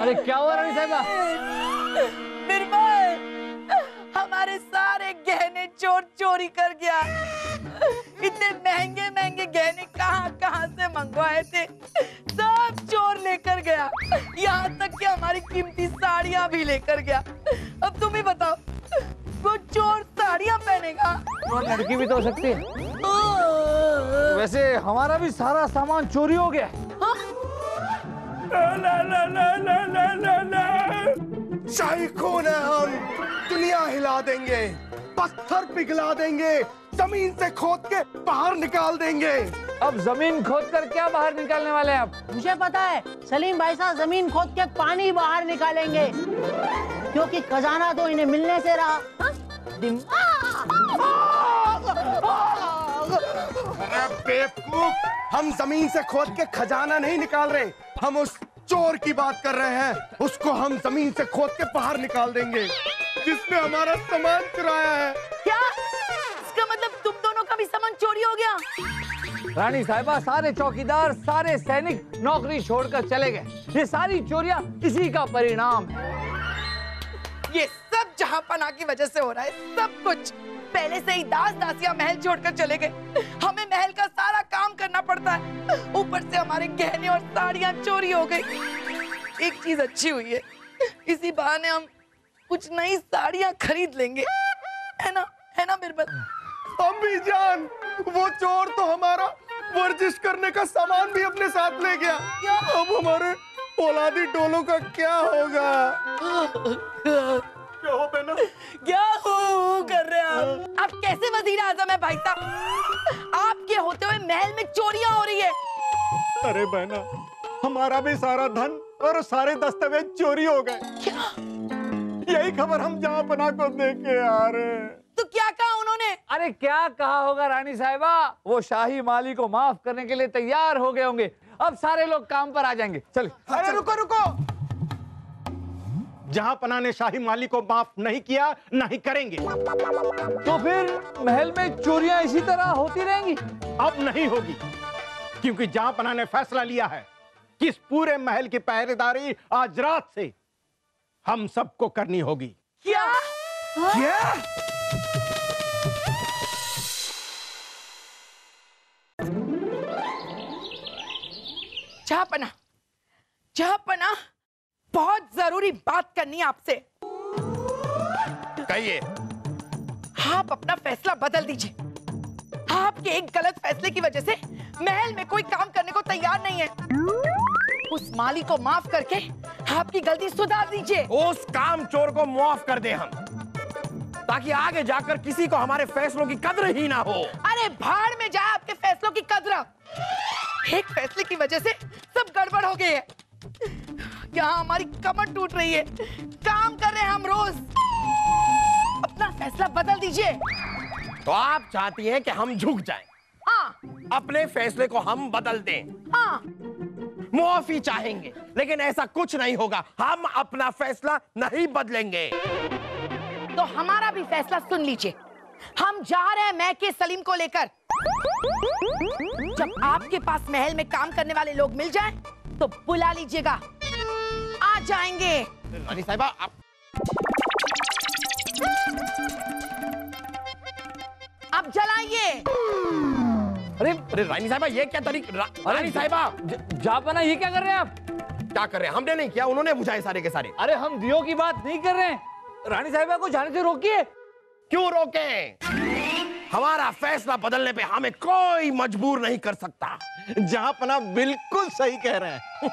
अरे क्या हुआ रानी साहिबा? बीरबल, हमारे सारे गहने चोर चोरी कर गया। इतने महंगे महंगे गहने कहाँ कहाँ से मंगवाए थे, सब चोर लेकर गया। यहाँ तक कि हमारी कीमती साड़ियाँ भी लेकर गया। अब तुम ही बताओ, वो चोर साड़ियाँ पहनेगा? वो लड़की भी तो हो सकती है। वैसे हमारा भी सारा सामान चोरी हो गया। हाँ? शाही खून है, हम दुनिया हिला देंगे, पत्थर पिघला देंगे, जमीन से खोद के बाहर निकाल देंगे। अब जमीन खोद कर क्या बाहर निकालने वाले हैं आप? मुझे पता है, सलीम भाई साहब जमीन खोद के पानी बाहर निकालेंगे, क्योंकि खजाना तो इन्हें मिलने से रहा। अरे बेवकूफ, हम जमीन से खोद के खजाना नहीं निकाल रहे, हम उस चोर की बात कर रहे हैं। उसको हम जमीन से खोद के बाहर निकाल देंगे, जिसने हमारा सामान चुराया है। क्या? इसका मतलब तुम दोनों का भी सामान चोरी हो गया? रानी साहिबा, सारे चौकीदार, सारे सैनिक नौकरी छोड़कर चले गए। ये सारी चोरियां इसी का परिणाम है। ये सब जहांपना की वजह से हो रहा है, सब कुछ। पहले से ही दास दासियां महल छोड़कर चले गए, हमें महल का सारा काम करना पड़ता है। ऊपर से हमारे गहने और साड़ियां चोरी हो गई। एक चीज अच्छी हुई है, इसी बहाने हम कुछ नई साड़ियां खरीद लेंगे, है ना बीरबल? अम्मी जान, वो चोर तो हमारा वर्जिश करने का सामान भी अपने साथ ले गया। अब हमारे औलादी डोलों का क्या होगा? क्या हो बहना? क्या हो कर रहे हैं आप कैसे वजीर आजम है भाई साहब? आपके होते हुए महल में चोरियां हो रही है। अरे बहना, हमारा भी सारा धन और सारे दस्तावेज चोरी हो गए। क्या? यही खबर हम जहांपना को दे के आ रहे हैं। तो क्या कहा उन्होंने? अरे क्या कहा होगा रानी साहिबा, वो शाही माली को माफ करने के लिए तैयार हो गए होंगे। अब सारे लोग काम पर आ जाएंगे। चल। अरे रुको रुको, जहांपना ने शाही माली को माफ नहीं किया, नहीं करेंगे। तो फिर महल में चोरियां इसी तरह होती रहेंगी? अब नहीं होगी, क्योंकि जहांपना ने फैसला लिया है कि इस पूरे महल की पहरेदारी आज रात से हम सबको करनी होगी। क्या? क्या? जहांपना, बहुत जरूरी बात करनी है आपसे। कहिए। आप अपना फैसला बदल दीजिए। आपके एक गलत फैसले की वजह से महल में कोई काम करने को तैयार नहीं है। उस माली को माफ करके आपकी गलती सुधार दीजिए। उस काम चोर को माफ कर दे हम, ताकि आगे जाकर किसी को हमारे फैसलों की कद्र ही ना हो। अरे भाड़ में जाए आपके फैसलों की कद्र। एक फैसले की वजह से सब गड़बड़ हो गई है। यहाँ हमारी कमर टूट रही है, काम कर रहे हैं हम रोज। अपना फैसला बदल दीजिए। तो आप चाहती हैं कि हम झुक जाएं? हाँ अपने फैसले को हम बदल दें? हाँ। मुआफी चाहेंगे, लेकिन ऐसा कुछ नहीं होगा। हम अपना फैसला नहीं बदलेंगे। तो हमारा भी फैसला सुन लीजिए। हम जा रहे हैं मैके सलीम को लेकर। जब आपके पास महल में काम करने वाले लोग मिल जाएं, तो बुला लीजिएगा, आ जाएंगे। रानी साहिबा, आप अब जलाइए। अरे रानी साहिबा, ये क्या तरीका? रानी साहिबा, जहांपना, ये क्या कर रहे हैं आप? क्या कर रहे हैं? हमने नहीं किया, उन्होंने बुझाए सारे के सारे। अरे हम दियों की बात नहीं कर रहे हैं। रानी साहिबा को जाने से रोकिए। क्यों रोकें? हमारा फैसला बदलने पे हमें कोई मजबूर नहीं कर सकता। जहांपना बिल्कुल सही कह रहे हैं।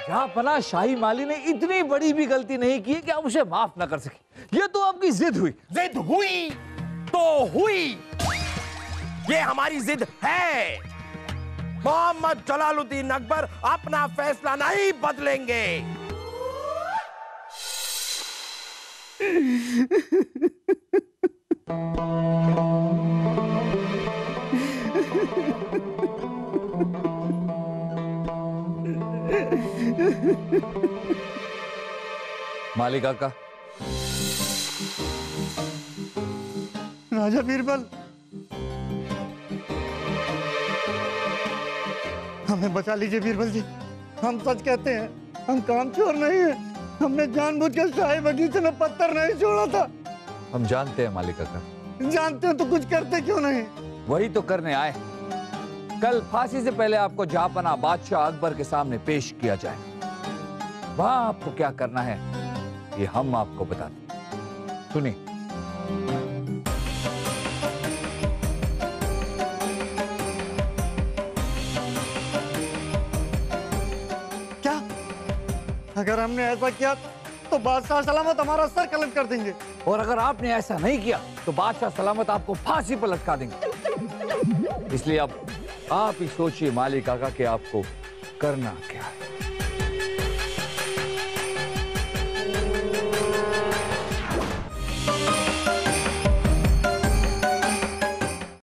जहांपना, शाही माली ने इतनी बड़ी भी गलती नहीं की कि आप उसे माफ ना कर सके। ये तो आपकी जिद हुई। जिद हुई तो हुई, ये हमारी जिद है। मोहम्मद जलालुद्दीन अकबर अपना फैसला नहीं बदलेंगे। मालिक आका। राजा बीरबल, हमें बचा लीजिए बीरबल जी, हम सच कहते हैं। हम कामचोर नहीं है। हमने जानबूझकर शाही बगीचे में पत्थर नहीं छोड़ा था। हम जानते हैं मालिक काका। जानते हो तो कुछ करते क्यों नहीं? वही तो करने आए। कल फांसी से पहले आपको जहांपना बादशाह अकबर के सामने पेश किया जाए। वहां आपको क्या करना है ये हम आपको बताते हैं। सुनिए। क्या? अगर हमने ऐसा किया तो बादशाह सलामत हमारा सर कलम कर देंगे। और अगर आपने ऐसा नहीं किया तो बादशाह सलामत आपको फांसी पर लटका देंगे। इसलिए अब आप ही सोचिए मालिक काका कि आपको करना क्या है।